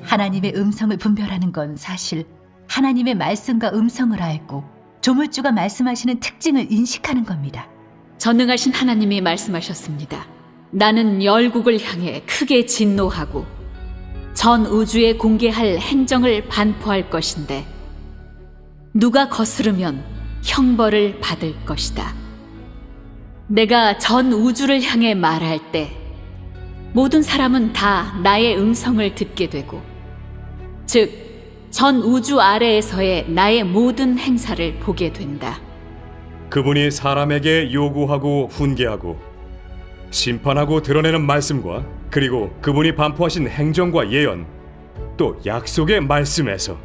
하나님의 음성을 분별하는 건 사실 하나님의 말씀과 음성을 알고 조물주가 말씀하시는 특징을 인식하는 겁니다. 전능하신 하나님이 말씀하셨습니다. 나는 열국을 향해 크게 진노하고 전 우주에 공개할 행정을 반포할 것인데 누가 거스르면 형벌을 받을 것이다. 내가 전 우주를 향해 말할 때 모든 사람은 다 나의 음성을 듣게 되고, 즉 전 우주 아래에서의 나의 모든 행사를 보게 된다. 그분이 사람에게 요구하고 훈계하고 심판하고 드러내는 말씀과 그리고 그분이 반포하신 행정과 예언 또 약속의 말씀에서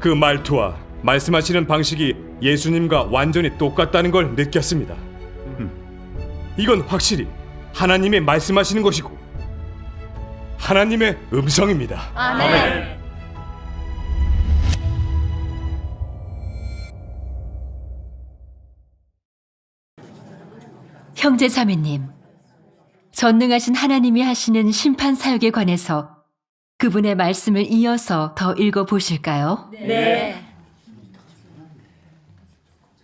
그 말투와 말씀하시는 방식이 예수님과 완전히 똑같다는 걸 느꼈습니다. 이건 확실히 하나님이 말씀하시는 것이고 하나님의 음성입니다. 아멘. 형제 자매님, 전능하신 하나님이 하시는 심판 사역에 관해서 그분의 말씀을 이어서 더 읽어보실까요? 네.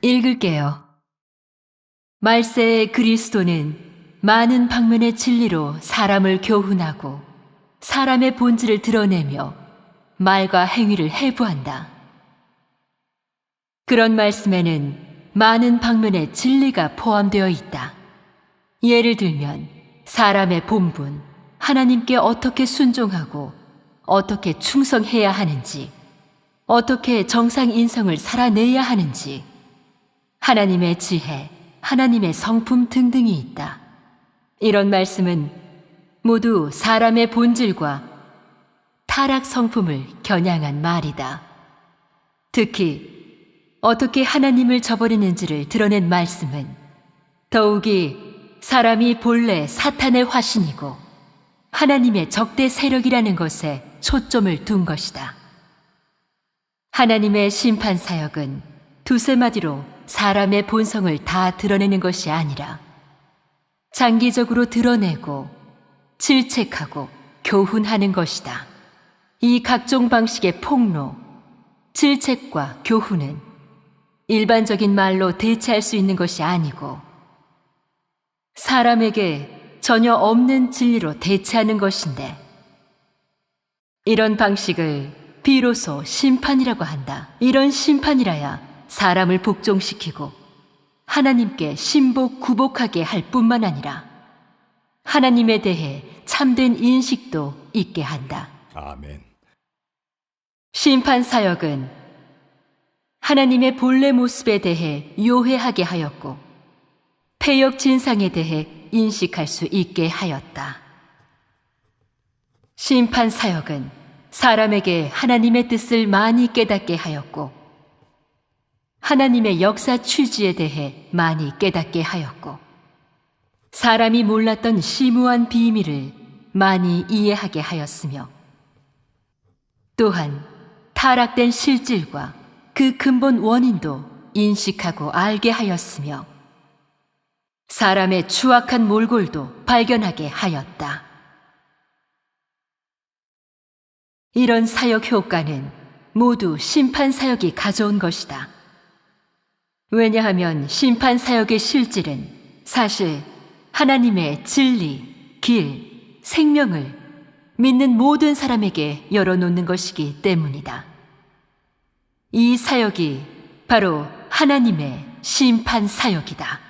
읽을게요. 말세의 그리스도는 많은 방면의 진리로 사람을 교훈하고 사람의 본질을 드러내며 말과 행위를 해부한다. 그런 말씀에는 많은 방면의 진리가 포함되어 있다. 예를 들면 사람의 본분, 하나님께 어떻게 순종하고 어떻게 충성해야 하는지, 어떻게 정상 인성을 살아내야 하는지, 하나님의 지혜, 하나님의 성품 등등이 있다. 이런 말씀은 모두 사람의 본질과 타락 성품을 겨냥한 말이다. 특히 어떻게 하나님을 저버리는지를 드러낸 말씀은 더욱이 사람이 본래 사탄의 화신이고 하나님의 적대 세력이라는 것에 초점을 둔 것이다. 하나님의 심판 사역은 두세 마디로 사람의 본성을 다 드러내는 것이 아니라 장기적으로 드러내고 질책하고 교훈하는 것이다. 이 각종 방식의 폭로, 질책과 교훈은 일반적인 말로 대체할 수 있는 것이 아니고 사람에게 전혀 없는 진리로 대체하는 것인데, 이런 방식을 비로소 심판이라고 한다. 이런 심판이라야 사람을 복종시키고 하나님께 신복 구복하게 할 뿐만 아니라 하나님에 대해 참된 인식도 있게 한다. 아멘. 심판 사역은 하나님의 본래 모습에 대해 요해하게 하였고 패역 진상에 대해 인식할 수 있게 하였다. 심판 사역은 사람에게 하나님의 뜻을 많이 깨닫게 하였고 하나님의 역사 취지에 대해 많이 깨닫게 하였고 사람이 몰랐던 심오한 비밀을 많이 이해하게 하였으며 또한 타락된 실질과 그 근본 원인도 인식하고 알게 하였으며 사람의 추악한 몰골도 발견하게 하였다. 이런 사역 효과는 모두 심판 사역이 가져온 것이다. 왜냐하면 심판 사역의 실질은 사실 하나님의 진리, 길, 생명을 믿는 모든 사람에게 열어놓는 것이기 때문이다. 이 사역이 바로 하나님의 심판 사역이다.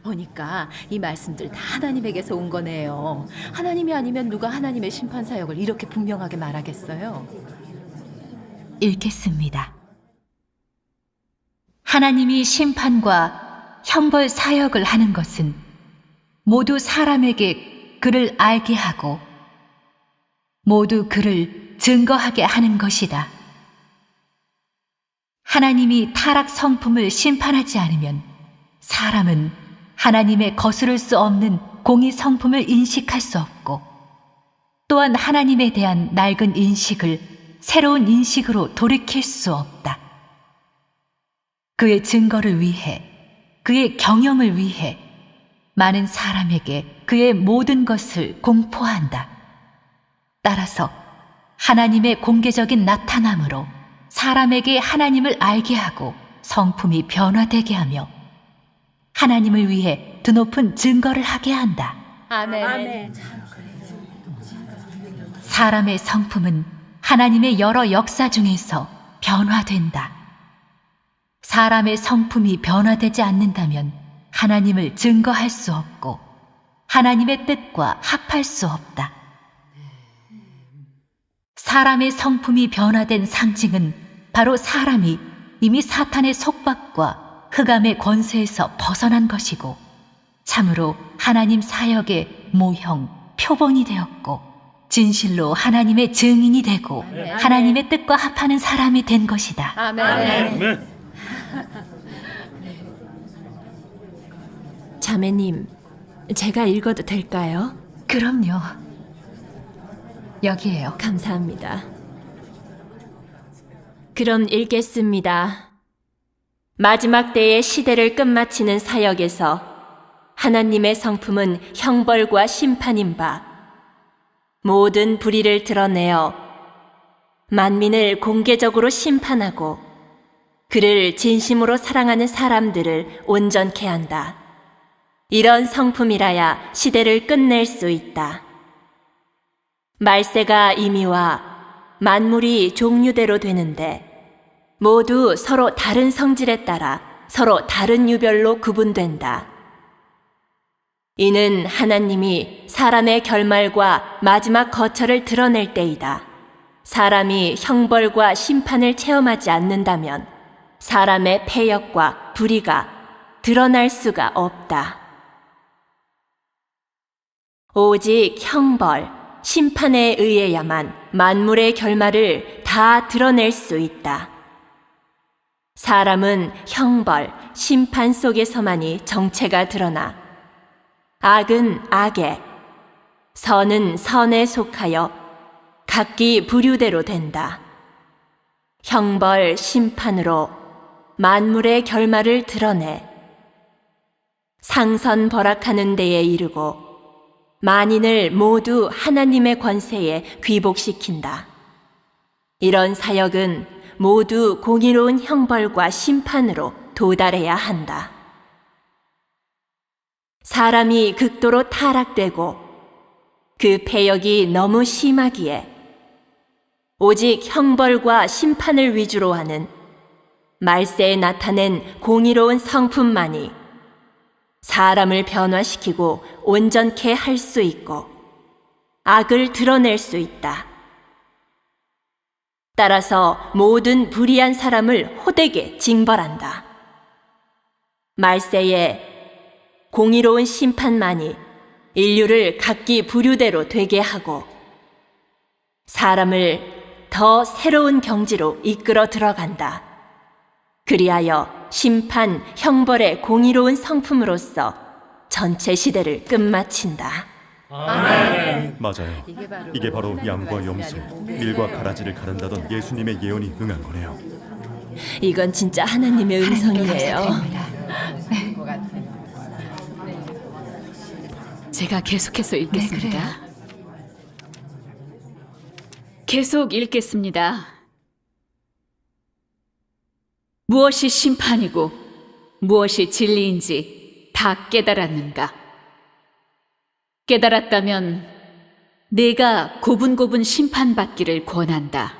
보니까 이 말씀들 다 하나님에게서 온 거네요. 하나님이 아니면 누가 하나님의 심판 사역을 이렇게 분명하게 말하겠어요? 읽겠습니다. 하나님이 심판과 형벌 사역을 하는 것은 모두 사람에게 그를 알게 하고 모두 그를 증거하게 하는 것이다. 하나님이 타락 성품을 심판하지 않으면 사람은 하나님의 거스를 수 없는 공의 성품을 인식할 수 없고 또한 하나님에 대한 낡은 인식을 새로운 인식으로 돌이킬 수 없다. 그의 증거를 위해, 그의 경영을 위해 많은 사람에게 그의 모든 것을 공포한다. 따라서 하나님의 공개적인 나타남으로 사람에게 하나님을 알게 하고 성품이 변화되게 하며 하나님을 위해 드높은 증거를 하게 한다. 아멘. 사람의 성품은 하나님의 여러 역사 중에서 변화된다. 사람의 성품이 변화되지 않는다면 하나님을 증거할 수 없고 하나님의 뜻과 합할 수 없다. 사람의 성품이 변화된 상징은 바로 사람이 이미 사탄의 속박과 흑암의 권세에서 벗어난 것이고 참으로 하나님 사역의 모형, 표본이 되었고 진실로 하나님의 증인이 되고 하나님의 뜻과 합하는 사람이 된 것이다. 아멘. 자매님, 제가 읽어도 될까요? 그럼요. 여기에요. 감사합니다. 그럼 읽겠습니다. 마지막 때의 시대를 끝마치는 사역에서 하나님의 성품은 형벌과 심판인 바 모든 불의를 드러내어 만민을 공개적으로 심판하고 그를 진심으로 사랑하는 사람들을 온전케 한다. 이런 성품이라야 시대를 끝낼 수 있다. 말세가 이미 와 만물이 종류대로 되는데 모두 서로 다른 성질에 따라 서로 다른 유별로 구분된다. 이는 하나님이 사람의 결말과 마지막 거처를 드러낼 때이다. 사람이 형벌과 심판을 체험하지 않는다면 사람의 패역과 불의가 드러날 수가 없다. 오직 형벌, 심판에 의해야만 만물의 결말을 다 드러낼 수 있다. 사람은 형벌, 심판 속에서만이 정체가 드러나 악은 악에, 선은 선에 속하여 각기 부류대로 된다. 형벌, 심판으로 만물의 결말을 드러내 상선 벌악하는 데에 이르고 만인을 모두 하나님의 권세에 귀복시킨다. 이런 사역은 모두 공의로운 형벌과 심판으로 도달해야 한다. 사람이 극도로 타락되고 그 패역이 너무 심하기에 오직 형벌과 심판을 위주로 하는 말세에 나타낸 공의로운 성품만이 사람을 변화시키고 온전케 할 수 있고 악을 드러낼 수 있다. 따라서 모든 불의한 사람을 호되게 징벌한다. 말세에 공의로운 심판만이 인류를 각기 부류대로 되게 하고 사람을 더 새로운 경지로 이끌어 들어간다. 그리하여 심판, 형벌의 공의로운 성품으로서 전체 시대를 끝마친다. 맞아요. 이게 바로 양과 염소, 밀과 가라지를 가른다던 예수님의 예언이 응한 거네요. 이건 진짜 하나님의 음성이에요. 제가 계속해서 읽겠습니다. 그래요. 계속 읽겠습니다. 무엇이 심판이고 무엇이 진리인지 다 깨달았는가? 깨달았다면 내가 고분고분 심판받기를 권한다.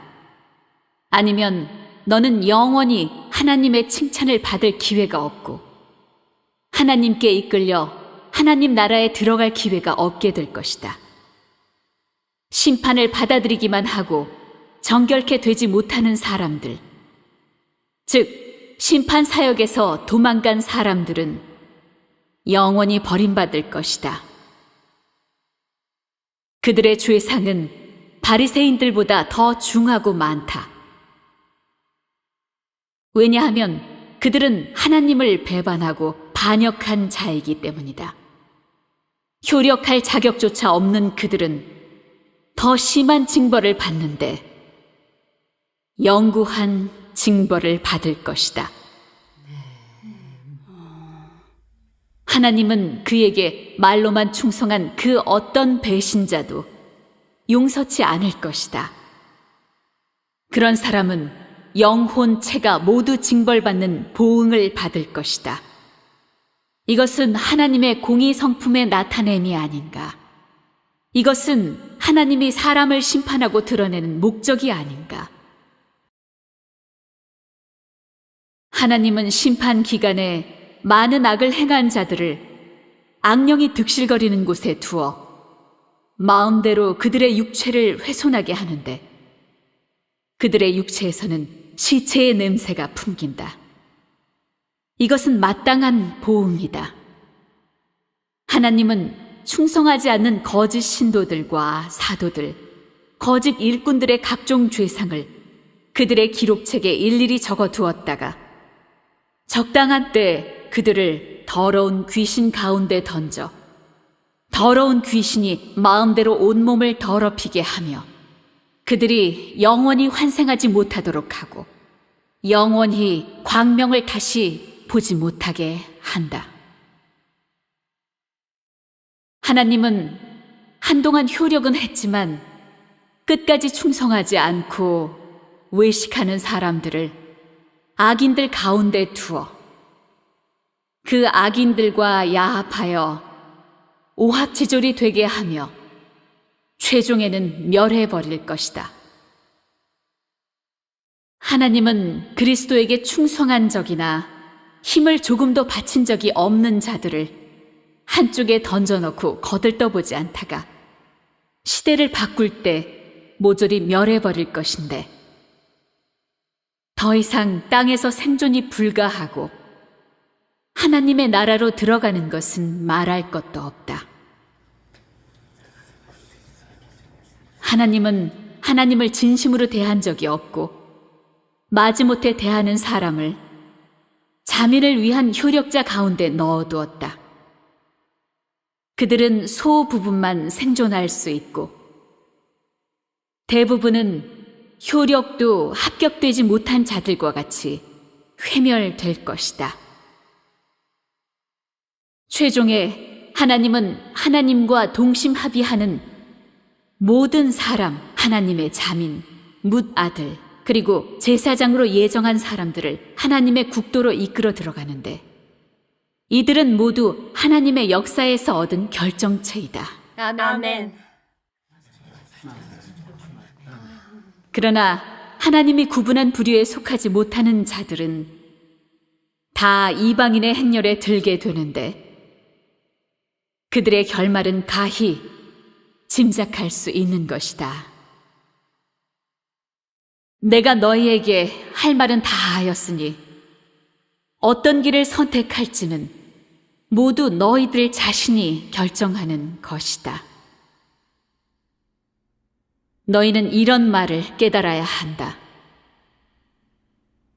아니면 너는 영원히 하나님의 칭찬을 받을 기회가 없고 하나님께 이끌려 하나님 나라에 들어갈 기회가 없게 될 것이다. 심판을 받아들이기만 하고 정결케 되지 못하는 사람들, 즉 심판 사역에서 도망간 사람들은 영원히 버림받을 것이다. 그들의 죄상은 바리새인들보다 더 중하고 많다. 왜냐하면 그들은 하나님을 배반하고 반역한 자이기 때문이다. 효력할 자격조차 없는 그들은 더 심한 징벌을 받는데 영구한 징벌을 받을 것이다. 하나님은 그에게 말로만 충성한 그 어떤 배신자도 용서치 않을 것이다. 그런 사람은 영혼체가 모두 징벌받는 보응을 받을 것이다. 이것은 하나님의 공의 성품의 나타냄이 아닌가? 이것은 하나님이 사람을 심판하고 드러내는 목적이 아닌가? 하나님은 심판 기간에 많은 악을 행한 자들을 악령이 득실거리는 곳에 두어 마음대로 그들의 육체를 훼손하게 하는데 그들의 육체에서는 시체의 냄새가 풍긴다. 이것은 마땅한 보응이다. 하나님은 충성하지 않는 거짓 신도들과 사도들, 거짓 일꾼들의 각종 죄상을 그들의 기록책에 일일이 적어 두었다가 적당한 때 그들을 더러운 귀신 가운데 던져 더러운 귀신이 마음대로 온몸을 더럽히게 하며 그들이 영원히 환생하지 못하도록 하고 영원히 광명을 다시 보지 못하게 한다. 하나님은 한동안 효력은 했지만 끝까지 충성하지 않고 외식하는 사람들을 악인들 가운데 두어 그 악인들과 야합하여 오합지졸이 되게 하며 최종에는 멸해버릴 것이다. 하나님은 그리스도에게 충성한 적이나 힘을 조금도 바친 적이 없는 자들을 한쪽에 던져놓고 거들떠보지 않다가 시대를 바꿀 때 모조리 멸해버릴 것인데 더 이상 땅에서 생존이 불가하고 하나님의 나라로 들어가는 것은 말할 것도 없다. 하나님은 하나님을 진심으로 대한 적이 없고 마지못해 대하는 사람을 자민을 위한 효력자 가운데 넣어두었다. 그들은 소 부분만 생존할 수 있고 대부분은 효력도 합격되지 못한 자들과 같이 회멸될 것이다. 최종에 하나님은 하나님과 동심합의하는 모든 사람, 하나님의 자민, 뭇아들, 그리고 제사장으로 예정한 사람들을 하나님의 국도로 이끌어 들어가는데 이들은 모두 하나님의 역사에서 얻은 결정체이다. 아멘. 그러나 하나님이 구분한 부류에 속하지 못하는 자들은 다 이방인의 행렬에 들게 되는데 그들의 결말은 가히 짐작할 수 있는 것이다. 내가 너희에게 할 말은 다 하였으니 어떤 길을 선택할지는 모두 너희들 자신이 결정하는 것이다. 너희는 이런 말을 깨달아야 한다.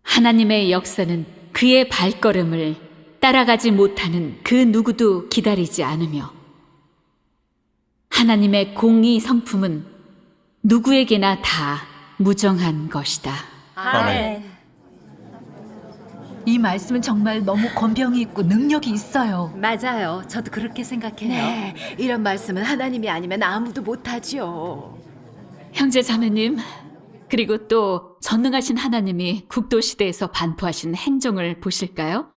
하나님의 역사는 그의 발걸음을 따라가지 못하는 그 누구도 기다리지 않으며 하나님의 공의 성품은 누구에게나 다 무정한 것이다. 아멘. 이 말씀은 정말 너무 권병이 있고 능력이 있어요. 맞아요. 저도 그렇게 생각해요. 네, 이런 말씀은 하나님이 아니면 아무도 못하죠. 형제 자매님, 그리고 또 전능하신 하나님이 국도시대에서 반포하신 행정을 보실까요?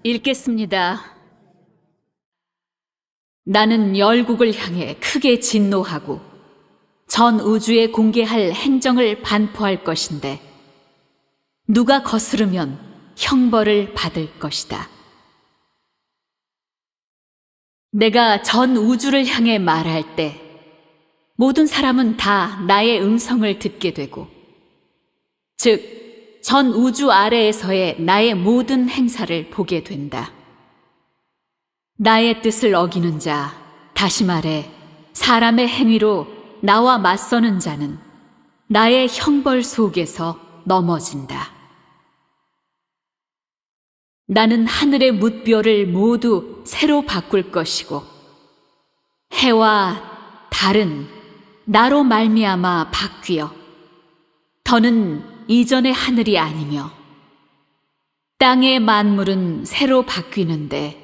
읽겠습니다. 나는 열국을 향해 크게 진노하고 전 우주에 공개할 행정을 반포할 것인데 누가 거스르면 형벌을 받을 것이다. 내가 전 우주를 향해 말할 때 모든 사람은 다 나의 음성을 듣게 되고 즉 전 우주 아래에서의 나의 모든 행사를 보게 된다. 나의 뜻을 어기는 자, 다시 말해 사람의 행위로 나와 맞서는 자는 나의 형벌 속에서 넘어진다. 나는 하늘의 뭇별을 모두 새로 바꿀 것이고 해와 달은 나로 말미암아 바뀌어 더는 이전의 하늘이 아니며 땅의 만물은 새로 바뀌는데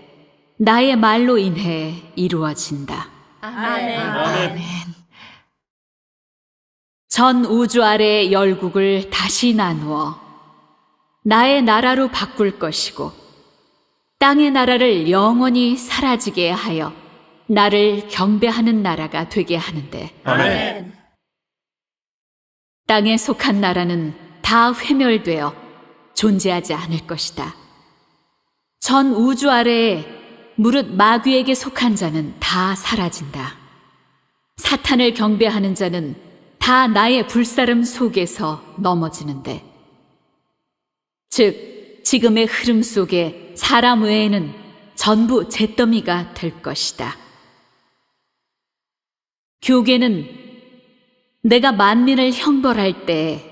나의 말로 인해 이루어진다. 아멘. 아멘. 전 우주 아래의 열국을 다시 나누어 나의 나라로 바꿀 것이고 땅의 나라를 영원히 사라지게 하여 나를 경배하는 나라가 되게 하는데 아멘. 땅에 속한 나라는 다 회멸되어 존재하지 않을 것이다. 전 우주 아래에 무릇 마귀에게 속한 자는 다 사라진다. 사탄을 경배하는 자는 다 나의 불사름 속에서 넘어지는데 즉 지금의 흐름 속에 사람 외에는 전부 잿더미가 될 것이다. 교계는 내가 만민을 형벌할 때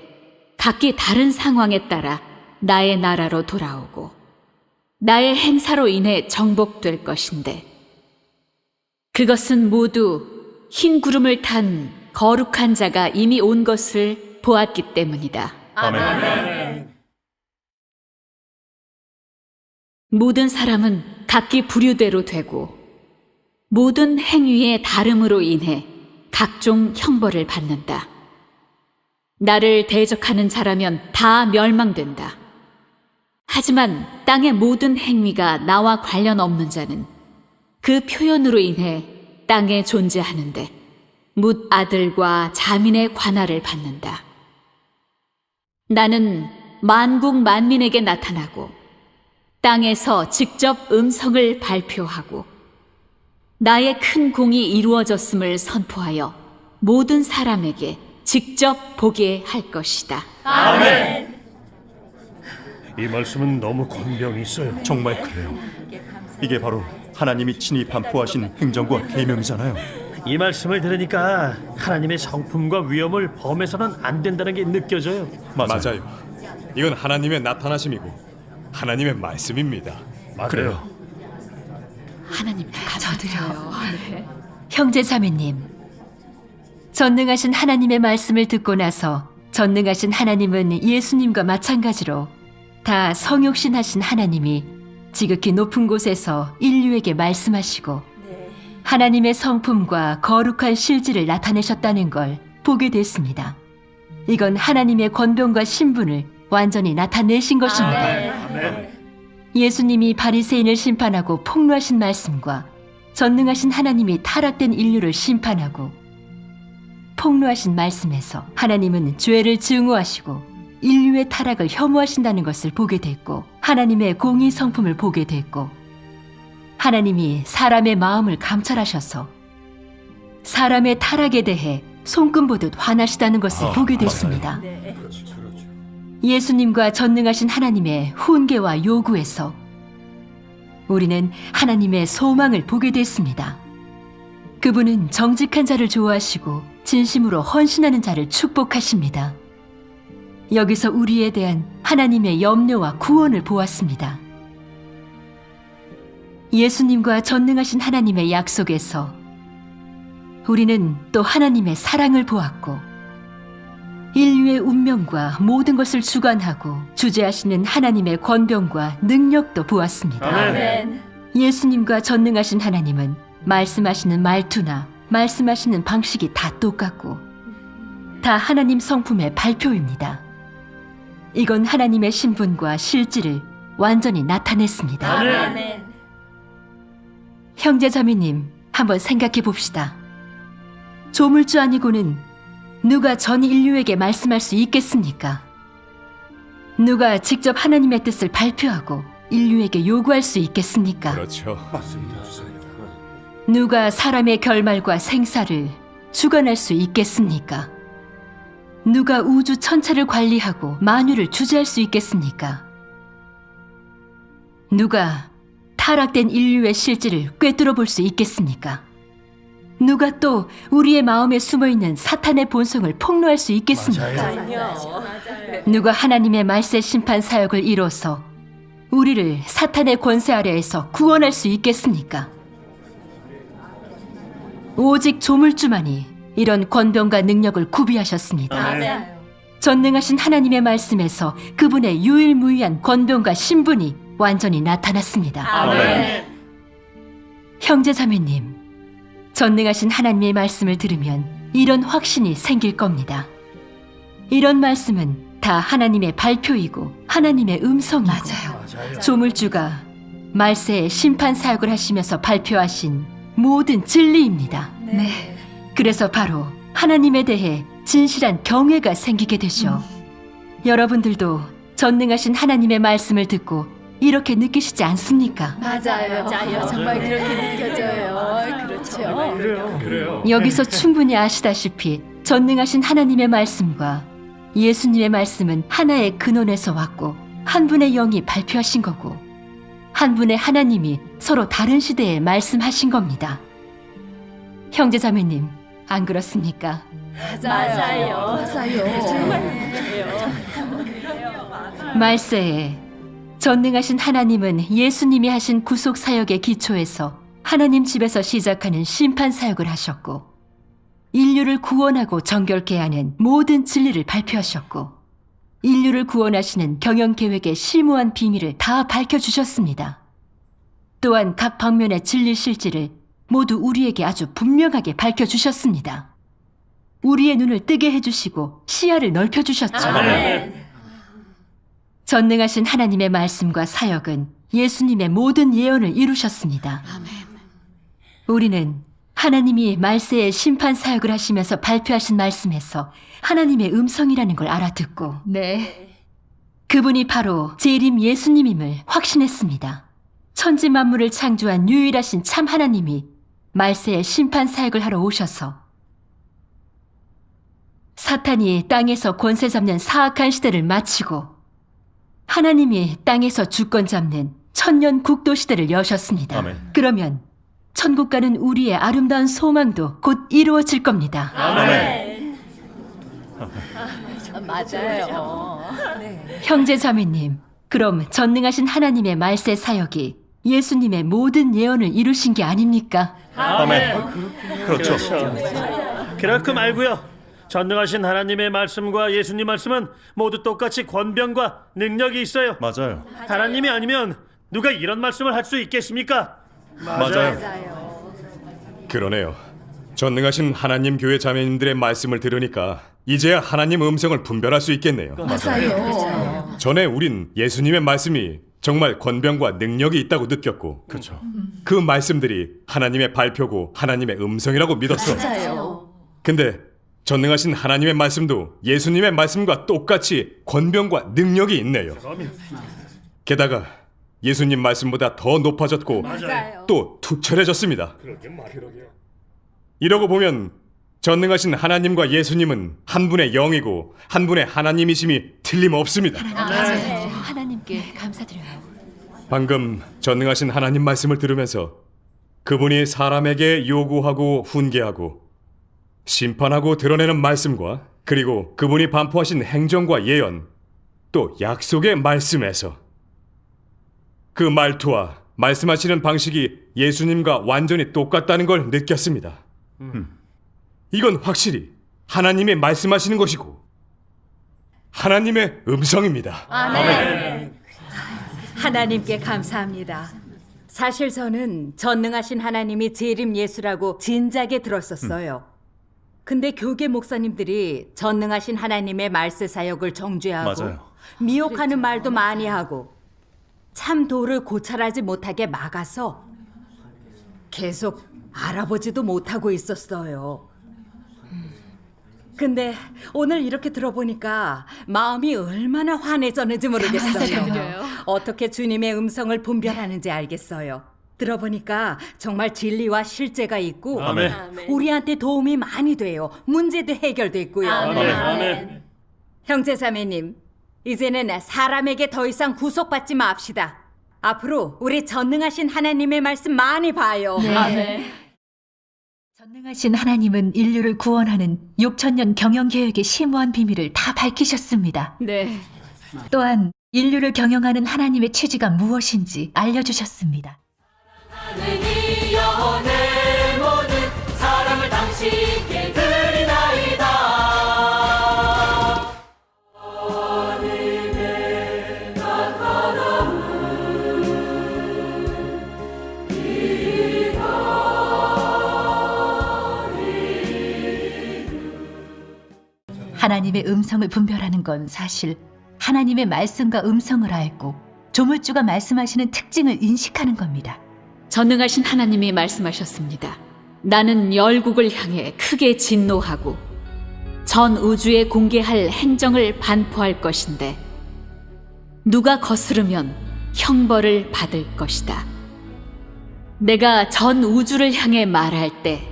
각기 다른 상황에 따라 나의 나라로 돌아오고 나의 행사로 인해 정복될 것인데 그것은 모두 흰 구름을 탄 거룩한 자가 이미 온 것을 보았기 때문이다. 아멘. 모든 사람은 각기 부류대로 되고 모든 행위의 다름으로 인해 각종 형벌을 받는다. 나를 대적하는 자라면 다 멸망된다. 하지만 땅의 모든 행위가 나와 관련 없는 자는 그 표현으로 인해 땅에 존재하는데 뭇 아들과 자민의 관할을 받는다. 나는 만국 만민에게 나타나고 땅에서 직접 음성을 발표하고 나의 큰 공이 이루어졌음을 선포하여 모든 사람에게 직접 보게 할 것이다. 아멘. 이 말씀은 너무 권병이 있어요. 정말 그래요. 이게 바로 하나님이 친히 반포하신 행정과 계명이잖아요. 이 말씀을 들으니까 하나님의 성품과 위엄을 범해서는 안 된다는 게 느껴져요. 맞아요. 이건 하나님의 나타나심이고 하나님의 말씀입니다. 그래요. 하나님께 감사드려요. 형제 자매님, 전능하신 하나님의 말씀을 듣고 나서 전능하신 하나님은 예수님과 마찬가지로 다 성육신하신 하나님이 지극히 높은 곳에서 인류에게 말씀하시고 하나님의 성품과 거룩한 실질을 나타내셨다는 걸 보게 됐습니다. 이건 하나님의 권병과 신분을 완전히 나타내신 것입니다. 예수님이 바리새인을 심판하고 폭로하신 말씀과 전능하신 하나님이 타락된 인류를 심판하고 폭로하신 말씀에서 하나님은 죄를 증오하시고 인류의 타락을 혐오하신다는 것을 보게 됐고 하나님의 공의 성품을 보게 됐고 하나님이 사람의 마음을 감찰하셔서 사람의 타락에 대해 손금보듯 화나시다는 것을 보게 됐습니다. 예수님과 전능하신 하나님의 훈계와 요구에서 우리는 하나님의 소망을 보게 됐습니다. 그분은 정직한 자를 좋아하시고 진심으로 헌신하는 자를 축복하십니다. 여기서 우리에 대한 하나님의 염려와 구원을 보았습니다. 예수님과 전능하신 하나님의 약속에서 우리는 또 하나님의 사랑을 보았고 인류의 운명과 모든 것을 주관하고 주재하시는 하나님의 권병과 능력도 보았습니다. 아멘. 예수님과 전능하신 하나님은 말씀하시는 말투나 말씀하시는 방식이 다 똑같고 다 하나님 성품의 발표입니다. 이건 하나님의 신분과 실질을 완전히 나타냈습니다. 아멘. 형제자매님, 한번 생각해 봅시다. 조물주 아니고는 누가 전 인류에게 말씀할 수 있겠습니까? 누가 직접 하나님의 뜻을 발표하고 인류에게 요구할 수 있겠습니까? 그렇죠. 누가 사람의 결말과 생사를 주관할 수 있겠습니까? 누가 우주 천체를 관리하고 만유를 주재할 수 있겠습니까? 누가 타락된 인류의 실질을 꿰뚫어 볼 수 있겠습니까? 누가 또 우리의 마음에 숨어있는 사탄의 본성을 폭로할 수 있겠습니까? 누가 하나님의 말세 심판 사역을 이뤄서 우리를 사탄의 권세 아래에서 구원할 수 있겠습니까? 오직 조물주만이 이런 권병과 능력을 구비하셨습니다. 전능하신 하나님의 말씀에서 그분의 유일무이한 권병과 신분이 완전히 나타났습니다. 아멘. 형제자매님, 전능하신 하나님의 말씀을 들으면 이런 확신이 생길 겁니다. 이런 말씀은 다 하나님의 발표이고 하나님의 음성이고 조물주가 말세에 심판 사역을 하시면서 발표하신 모든 진리입니다. 네. 그래서 바로 하나님에 대해 진실한 경외가 생기게 되죠. 여러분들도 전능하신 하나님의 말씀을 듣고 이렇게 느끼시지 않습니까? 맞아요. 정말 그렇게 느껴져요. 그렇죠. 여기서 충분히 아시다시피 전능하신 하나님의 말씀과 예수님의 말씀은 하나의 근원에서 왔고 한 분의 영이 발표하신 거고 한 분의 하나님이 서로 다른 시대에 말씀하신 겁니다. 형제자매님, 안 그렇습니까? 맞아요. 말세에 전능하신 하나님은 예수님이 하신 구속 사역의 기초에서 하나님 집에서 시작하는 심판 사역을 하셨고 인류를 구원하고 정결케 하는 모든 진리를 발표하셨고 인류를 구원하시는 경영 계획의 심오한 비밀을 다 밝혀주셨습니다. 또한 각 방면의 진리 실질을 모두 우리에게 아주 분명하게 밝혀주셨습니다. 우리의 눈을 뜨게 해주시고 시야를 넓혀주셨죠. 전능하신 하나님의 말씀과 사역은 예수님의 모든 예언을 이루셨습니다. 우리는 하나님이 말세에 심판 사역을 하시면서 발표하신 말씀에서 하나님의 음성이라는 걸 알아듣고 네. 그분이 바로 재림 예수님임을 확신했습니다. 천지 만물을 창조한 유일하신 참 하나님이 말세에 심판 사역을 하러 오셔서 사탄이 땅에서 권세 잡는 사악한 시대를 마치고 하나님이 땅에서 주권 잡는 천년 국도 시대를 여셨습니다. 아멘. 그러면 천국 가는 우리의 아름다운 소망도 곧 이루어질 겁니다. 맞아요. 형제 자매님, 그럼 전능하신 하나님의 말세 사역이 예수님의 모든 예언을 이루신 게 아닙니까? 아멘. 그렇죠. 그렇고 말고요. 전능하신 하나님의 말씀과 예수님 말씀은 모두 똑같이 권변과 능력이 있어요. 맞아요. 하나님이 아니면 누가 이런 말씀을 할 수 있겠습니까? 맞아요. 그러네요. 전능하신 하나님 교회 자매님들의 말씀을 들으니까 이제야 하나님 음성을 분별할 수 있겠네요. 전에 우린 예수님의 말씀이 정말 권변과 능력이 있다고 느꼈고 그렇죠. 그 말씀들이 하나님의 발표고 하나님의 음성이라고 믿었어. 근데 전능하신 하나님의 말씀도 예수님의 말씀과 똑같이 권변과 능력이 있네요. 게다가 예수님 말씀보다 더 높아졌고 또 투철해졌습니다. 이러고 보면 전능하신 하나님과 예수님은 한 분의 영이고 한 분의 하나님이심이 틀림없습니다. 하나님께 감사드려요. 방금 전능하신 하나님 말씀을 들으면서 그분이 사람에게 요구하고 훈계하고 심판하고 드러내는 말씀과 그리고 그분이 반포하신 행정과 예언 또 약속의 말씀에서 그 말투와 말씀하시는 방식이 예수님과 완전히 똑같다는 걸 느꼈습니다. 이건 확실히 하나님이 말씀하시는 것이고 하나님의 음성입니다. 하나님께 감사합니다. 사실 저는 전능하신 하나님이 재림 예수라고 진작에 들었었어요. 근데 교계 목사님들이 전능하신 하나님의 말세 사역을 정죄하고 맞아요. 미혹하는 말도 많이 하고 참 도를 고찰하지 못하게 막아서 계속 알아보지도 못하고 있었어요. 근데 오늘 이렇게 들어보니까 마음이 얼마나 환해졌는지 모르겠어요. 어떻게 주님의 음성을 분별하는지 알겠어요. 들어보니까 정말 진리와 실제가 있고 아멘. 우리한테 도움이 많이 돼요. 문제도 해결됐고요. 형제자매님, 이제는 사람에게 더 이상 구속받지 맙시다. 앞으로 우리 전능하신 하나님의 말씀 많이 봐요. 전능하신 하나님은 인류를 구원하는 6천년 경영 계획의 심오한 비밀을 다 밝히셨습니다. 네. 또한 인류를 경영하는 하나님의 취지가 무엇인지 알려주셨습니다. 하나님의 음성을 분별하는 건 사실 하나님의 말씀과 음성을 알고 조물주가 말씀하시는 특징을 인식하는 겁니다. 전능하신 하나님이 말씀하셨습니다. 나는 열국을 향해 크게 진노하고 전 우주에 공개할 행정을 반포할 것인데 누가 거스르면 형벌을 받을 것이다. 내가 전 우주를 향해 말할 때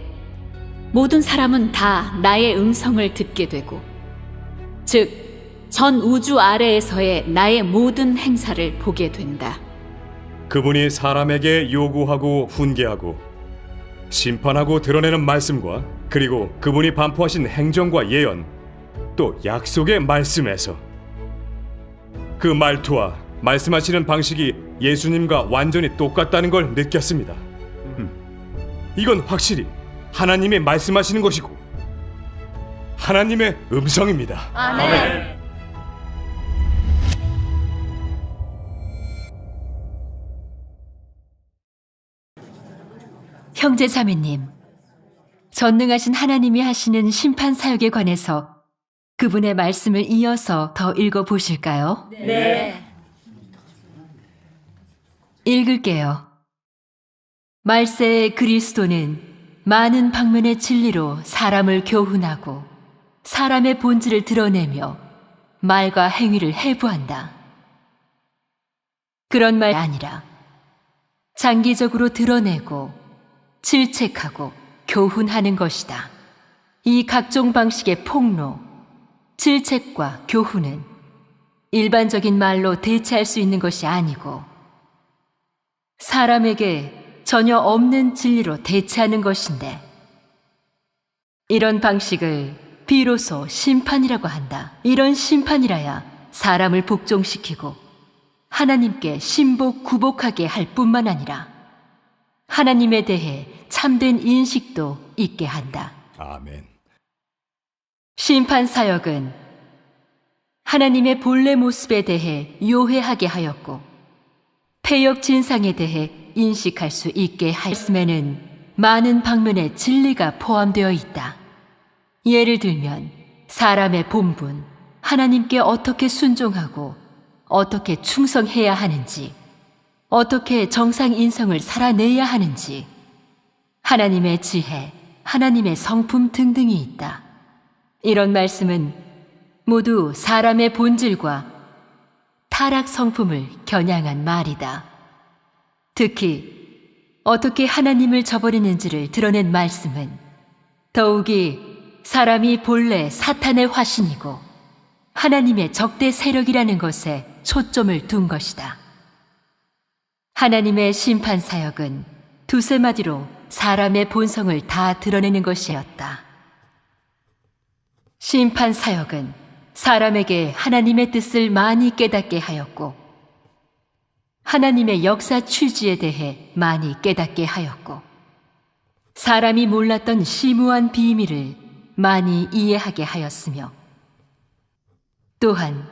모든 사람은 다 나의 음성을 듣게 되고, 즉 전 우주 아래에서의 나의 모든 행사를 보게 된다. 그분이 사람에게 요구하고 훈계하고 심판하고 드러내는 말씀과 그리고 그분이 반포하신 행정과 예언 또 약속의 말씀에서 그 말투와 말씀하시는 방식이 예수님과 완전히 똑같다는 걸 느꼈습니다. 이건 확실히 하나님이 말씀하시는 것이고 하나님의 음성입니다. 아멘. 형제 자매님, 전능하신 하나님이 하시는 심판 사역에 관해서 그분의 말씀을 이어서 더 읽어보실까요? 네. 읽을게요. 말세의 그리스도는 많은 방면의 진리로 사람을 교훈하고 사람의 본질을 드러내며 말과 행위를 해부한다. 그런 말이 아니라 장기적으로 드러내고 질책하고 교훈하는 것이다. 이 각종 방식의 폭로, 질책과 교훈은 일반적인 말로 대체할 수 있는 것이 아니고 사람에게 전혀 없는 진리로 대체하는 것인데, 이런 방식을 비로소 심판이라고 한다. 이런 심판이라야 사람을 복종시키고 하나님께 신복 구복하게 할 뿐만 아니라 하나님에 대해 참된 인식도 있게 한다. 아멘. 심판 사역은 하나님의 본래 모습에 대해 요해하게 하였고 폐역 진상에 대해 인식할 수 있게 했음에는 많은 방면의 진리가 포함되어 있다. 예를 들면 사람의 본분, 하나님께 어떻게 순종하고 어떻게 충성해야 하는지, 어떻게 정상 인성을 살아내야 하는지, 하나님의 지혜, 하나님의 성품 등등이 있다. 이런 말씀은 모두 사람의 본질과 타락 성품을 겨냥한 말이다. 특히 어떻게 하나님을 저버리는지를 드러낸 말씀은 더욱이 사람이 본래 사탄의 화신이고 하나님의 적대 세력이라는 것에 초점을 둔 것이다. 하나님의 심판 사역은 두세 마디로 사람의 본성을 다 드러내는 것이었다. 심판 사역은 사람에게 하나님의 뜻을 많이 깨닫게 하였고 하나님의 역사 취지에 대해 많이 깨닫게 하였고 사람이 몰랐던 심오한 비밀을 많이 이해하게 하였으며 또한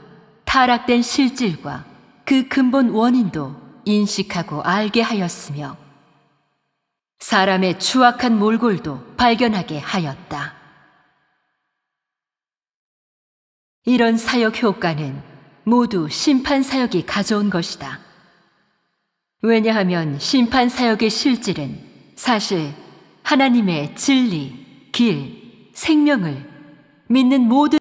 타락된 실질과 그 근본 원인도 인식하고 알게 하였으며 사람의 추악한 몰골도 발견하게 하였다. 이런 사역 효과는 모두 심판 사역이 가져온 것이다. 왜냐하면 심판 사역의 실질은 사실 하나님의 진리, 길, 생명을 믿는 모든